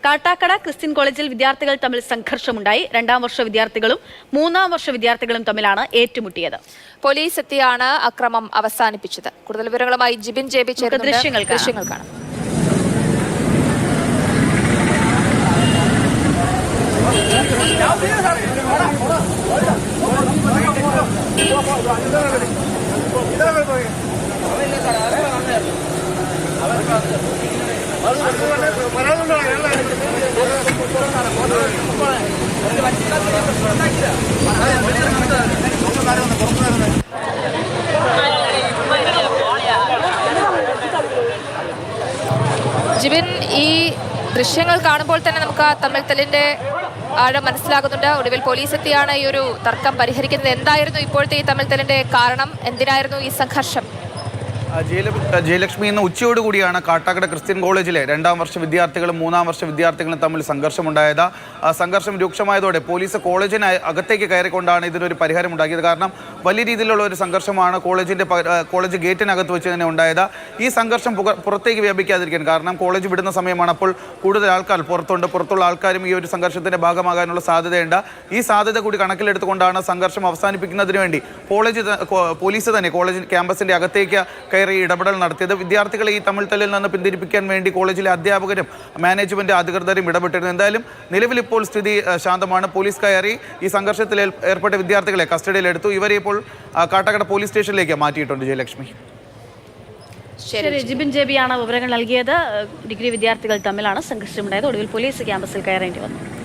Kattakada Christian കോളേജിൽ വിദ്യാർത്ഥികൾ തമ്മിൽ സംഘർഷമുണ്ടായി. രണ്ടാം വർഷ വിദ്യാർത്ഥികളും മൂന്നാം വർഷ വിദ്യാർത്ഥികളും തമ്മിലാണ് ഏറ്റുമുട്ടിയത്. പോലീസ് എത്തിയാണ് അക്രമം അവസാനിപ്പിച്ചത്. കൂടുതൽ വിവരങ്ങളുമായി ജിബിൻ ജെബി ചേർന്നുണ്ട്. ദൃശ്യങ്ങൾ കാണാം. ജിബിൻ, ഈ ദൃശ്യങ്ങൾ കാണുമ്പോൾ തന്നെ നമുക്ക് ആ തമ്മിൽത്തലിന്റെ ആഴം മനസ്സിലാകുന്നുണ്ട്. ഒടുവിൽ പോലീസ് എത്തിയാണ് ഈ ഒരു തർക്കം പരിഹരിക്കുന്നത്. എന്തായിരുന്നു ഇപ്പോഴത്തെ ഈ തമ്മിൽത്തലിന്റെ കാരണം? എന്തിനായിരുന്നു ഈ സംഘർഷം? ജയലക്ഷ്മി, ഇന്ന് ഉച്ചയോടുകൂടിയാണ് കാട്ടാക്കട ക്രിസ്ത്യൻ കോളേജിലെ രണ്ടാം വർഷ വിദ്യാർത്ഥികളും മൂന്നാം വർഷ വിദ്യാർത്ഥികളും തമ്മിൽ സംഘർഷമുണ്ടായത്. സംഘർഷം രൂക്ഷമായതോടെ പോലീസ് കോളേജിന് അകത്തേക്ക് കയറിക്കൊണ്ടാണ് ഇതിനൊരു പരിഹാരം ഉണ്ടാക്കിയത്. കാരണം വലിയ രീതിയിലുള്ള ഒരു സംഘർഷമാണ് കോളേജ് ഗേറ്റിനകത്ത് വെച്ച് തന്നെ ഉണ്ടായത്. ഈ സംഘർഷം പുറത്തേക്ക് വ്യാപിക്കാതിരിക്കാൻ കാരണം കോളേജ് വിടുന്ന സമയമാണ്. അപ്പോൾ കൂടുതൽ ആൾക്കാർ പുറത്തുള്ള ആൾക്കാരും ഈ ഒരു സംഘർഷത്തിന്റെ ഭാഗമാകാനുള്ള സാധ്യതയുണ്ട്. ഈ സാധ്യത കൂടി കണക്കിലെടുത്തുകൊണ്ടാണ് സംഘർഷം അവസാനിപ്പിക്കുന്നതിന് വേണ്ടി പോലീസ് തന്നെ കോളേജ് ക്യാമ്പസിന്റെ അകത്തേക്ക് കയറി ഇടപെടൽ നടത്തിയത്. വിദ്യാർത്ഥികളെ ഈ തമ്മിൽത്തല്ലിൽ നിന്ന് പിന്തിരിപ്പിക്കാൻ വേണ്ടി കോളേജിലെ അധ്യാപകരും മാനേജ്മെന്റ് അധികൃതരും ഇടപെട്ടിരുന്നു. എന്തായാലും നിലവിൽ ഇപ്പോൾ സ്ഥിതി ശാന്തമാണ്. പോലീസ് കയറി ഈ സംഘർഷത്തിൽ ഏർപ്പെട്ട വിദ്യാർത്ഥികളെ കസ്റ്റഡിയിലെടുത്തു. ഇവരെ ഇപ്പോൾ കാട്ടാക്കട പോലീസ് സ്റ്റേഷനിലേക്ക് മാറ്റിയിട്ടുണ്ട്. ജയലക്ഷ്മി. ശരി, ജിബിൻ ജെബിയാണ് വിവരങ്ങൾ നൽകിയത്. ഡിഗ്രി വിദ്യാർത്ഥികൾ തമ്മിലാണ് സംഘർഷമുണ്ടായത്. ഒടുവിൽ പോലീസ് ക്യാമ്പസിൽ കയറേണ്ടി വന്നു.